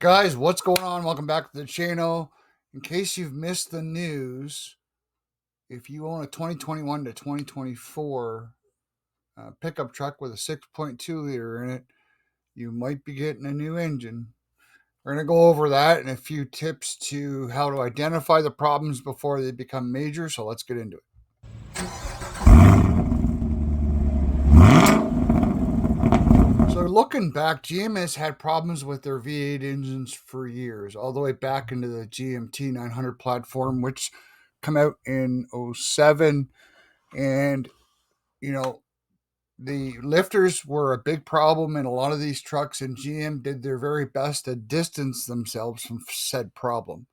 Guys, what's going on? Welcome back to the channel. In case you've missed the news, if you own a 2021 to 2024 pickup truck with a 6.2 liter in it, you might be getting a new engine. We're going to go over that and a few tips to how to identify the problems before they become major. So let's get into it. So looking back, GM has had problems with their V8 engines for years, all the way back into the GMT 900 platform, which come out in 07. And, you know, the lifters were a big problem in a lot of these trucks, and GM did their very best to distance themselves from said problem.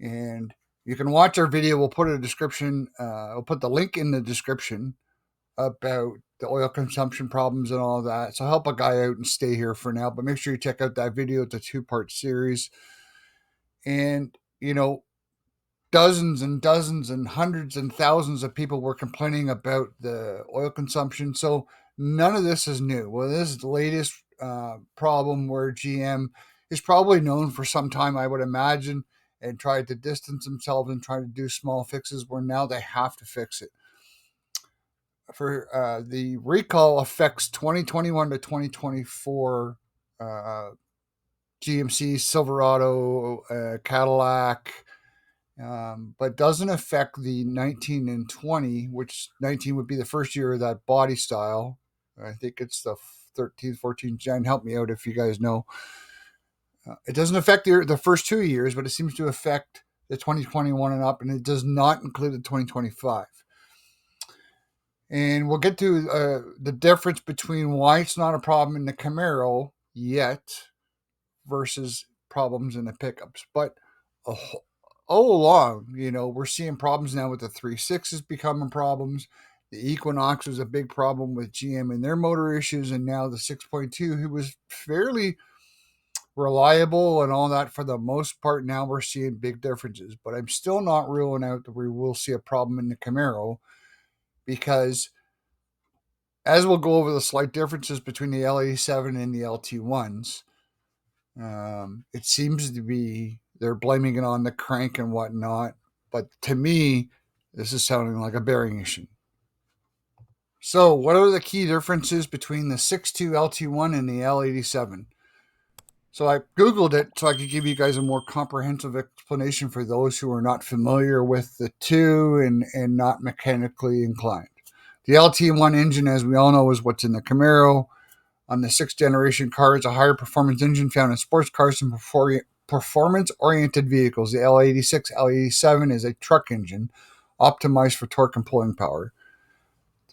And you can watch our video. We'll put a description. We'll put the link in the description about the oil consumption problems and all that. So help a guy out and stay here for now. But make sure you check out that video. It's a 2-part series. And, dozens and dozens and hundreds and thousands of people were complaining about the oil consumption. So none of this is new. Well, this is the latest problem where GM is probably known for some time, I would imagine, and tried to distance themselves and try to do small fixes where now they have to fix it. For the recall affects 2021 to 2024 GMC, Silverado, Cadillac, but doesn't affect the 19 and 20, which 19 would be the first year of that body style. I think it's the 13th, 14th gen. Help me out if you guys know. It doesn't affect the first 2 years, but it seems to affect the 2021 and up, and it does not include the 2025. And we'll get to the difference between why it's not a problem in the Camaro yet versus problems in the pickups. But all along, we're seeing problems now with the 3.6s becoming problems. The Equinox was a big problem with GM and their motor issues, and now the 6.2, who was fairly reliable and all that for the most part. Now we're seeing big differences, but I'm still not ruling out that we will see a problem in the Camaro, because as we'll go over the slight differences between the L87 and the LT1s, it seems to be they're blaming it on the crank and whatnot. But to me, this is sounding like a bearing issue. So what are the key differences between the 6.2 LT1 and the L87? So I Googled it so I could give you guys a more comprehensive explanation for those who are not familiar with the two and not mechanically inclined. The LT1 engine, as we all know, is what's in the Camaro. On the 6th generation car, it's a higher performance engine found in sports cars and performance-oriented vehicles. The L86, L87 is a truck engine optimized for torque and pulling power.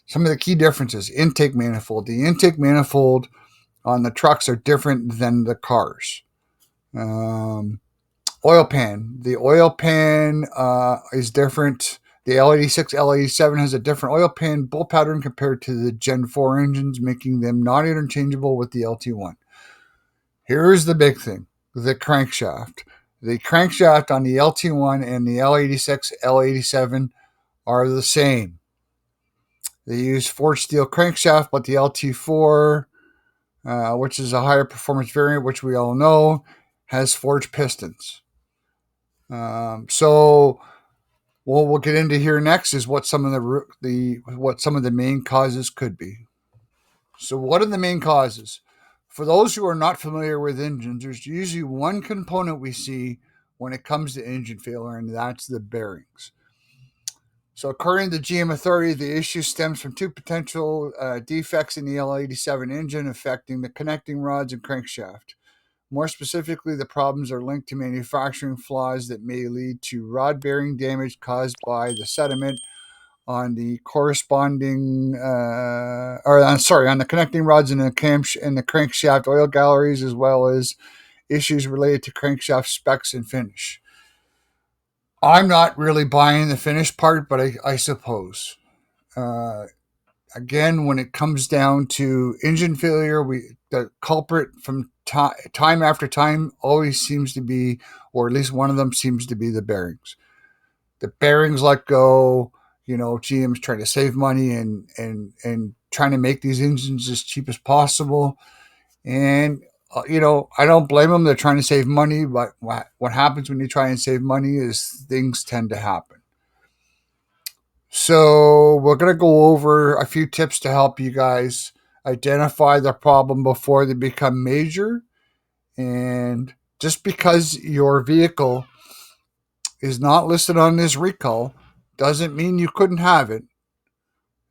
Some of the key differences: intake manifold. The intake manifold on the trucks are different than the cars. Oil pan. The oil pan is different. The L86, L87 has a different oil pan bowl pattern compared to the Gen 4 engines, making them not interchangeable with the LT1. Here's the big thing: the crankshaft. The crankshaft on the LT1 and the L86, L87 are the same. They use forged steel crankshaft, but the LT4, which is a higher performance variant, which we all know, has forged pistons. So what we'll get into here next is what some of the main causes could be. So what are the main causes? For those who are not familiar with engines, there's usually one component we see when it comes to engine failure, and that's the bearings. So according to GM Authority, the issue stems from two potential defects in the L87 engine affecting the connecting rods and crankshaft. More specifically, the problems are linked to manufacturing flaws that may lead to rod bearing damage caused by the sediment on the corresponding, on the connecting rods and the crankshaft oil galleries, as well as issues related to crankshaft specs and finish. I'm not really buying the finish part, but I suppose. Again, when it comes down to engine failure, the culprit from time after time always seems to be, or at least one of them seems to be, the bearings. The bearings let go. GM's trying to save money and trying to make these engines as cheap as possible. And I don't blame them. They're trying to save money, but what happens when you try and save money is things tend to happen. So we're going to go over a few tips to help you guys identify the problem before they become major. And just because your vehicle is not listed on this recall doesn't mean you couldn't have it.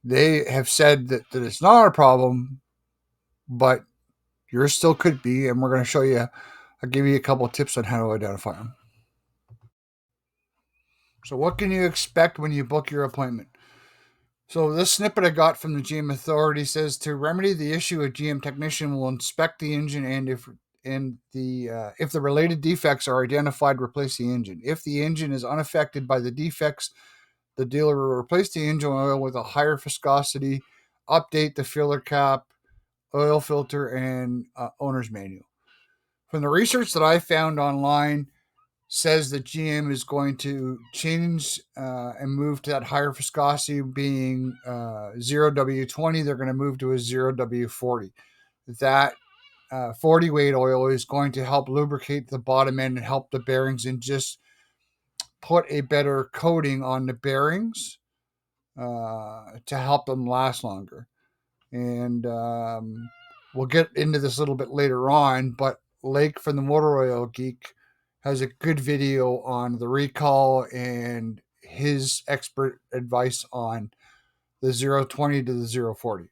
They have said that it's not a problem, but yours still could be. And we're going to show you, I'll give you a couple of tips on how to identify them. So, what can you expect when you book your appointment? So, this snippet I got from the GM Authority says to remedy the issue, a GM technician will inspect the engine, and if the related defects are identified, replace the engine. If the engine is unaffected by the defects, the dealer will replace the engine oil with a higher viscosity, update the filler cap, oil filter, and owner's manual. From the research that I found online, says that GM is going to change and move to that higher viscosity, being 0W20. They're going to move to a 0W40. That 40 weight oil is going to help lubricate the bottom end and help the bearings and just put a better coating on the bearings to help them last longer. And we'll get into this a little bit later on, but Lake from the Motor Oil Geek has a good video on the recall and his expert advice on the 020 to the 040.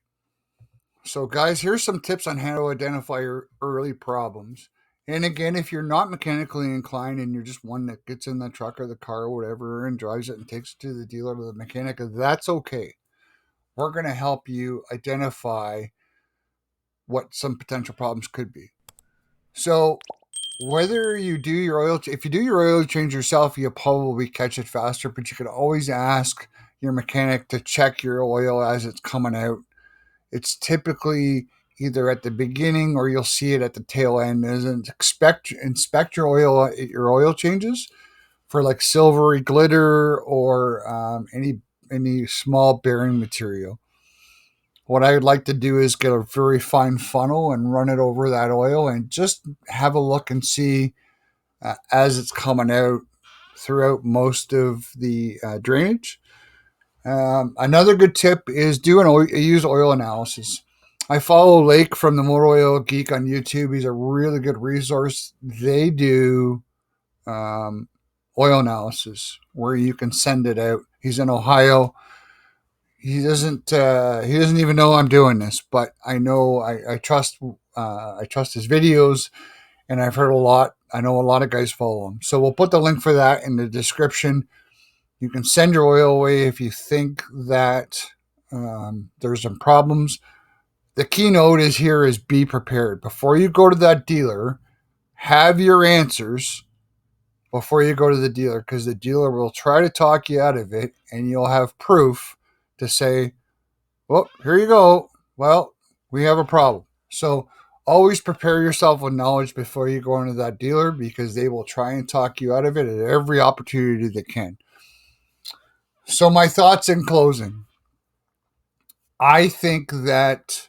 So, guys, here's some tips on how to identify your early problems. And again, if you're not mechanically inclined and you're just one that gets in the truck or the car or whatever and drives it and takes it to the dealer or the mechanic, that's okay. We're going to help you identify what some potential problems could be. So, whether you do your oil, if you do your oil change yourself, you'll probably catch it faster, but you could always ask your mechanic to check your oil as it's coming out. It's typically either at the beginning or you'll see it at the tail end. Inspect your oil changes for like silvery glitter or any small bearing material. What I would like to do is get a very fine funnel and run it over that oil and just have a look and see as it's coming out throughout most of the drainage. Another good tip is use oil analysis. I follow Lake from the Motor Oil Geek on YouTube. He's a really good resource. They do oil analysis where you can send it out. He's in Ohio. He doesn't even know I'm doing this, but I know I trust his videos, and I've heard a lot. I know a lot of guys follow him. So we'll put the link for that in the description. You can send your oil away if you think that there's some problems. The keynote is be prepared. Before you go to that dealer, have your answers before you go to the dealer, because the dealer will try to talk you out of it, and you'll have proof to say, well, here you go. Well, we have a problem. So always prepare yourself with knowledge before you go into that dealer, because they will try and talk you out of it at every opportunity they can. So my thoughts in closing. I think that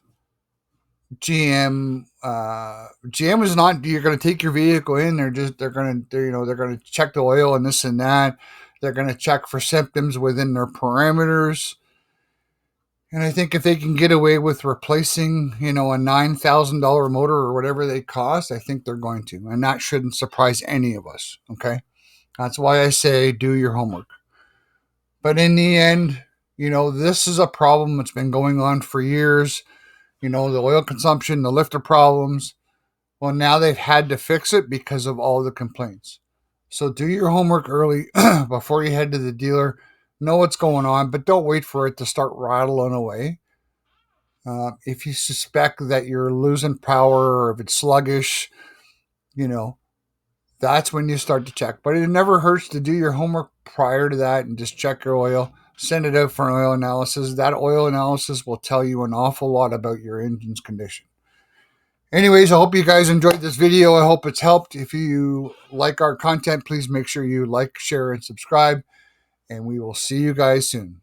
GM is not, you're going to take your vehicle in, they're going to check the oil and this and that. They're going to check for symptoms within their parameters. And I think if they can get away with replacing, a $9,000 motor or whatever they cost, I think they're going to. And that shouldn't surprise any of us. Okay. That's why I say do your homework. But in the end, this is a problem that's been going on for years. The oil consumption, the lifter problems. Well, now they've had to fix it because of all the complaints. So do your homework early before you head to the dealer. Know what's going on, but don't wait for it to start rattling away. If you suspect that you're losing power or if it's sluggish, that's when you start to check. But it never hurts to do your homework prior to that and just check your oil. Send it out for an oil analysis. That oil analysis will tell you an awful lot about your engine's condition. Anyways, I hope you guys enjoyed this video. I hope it's helped. If you like our content, please make sure you like, share, and subscribe. And we will see you guys soon.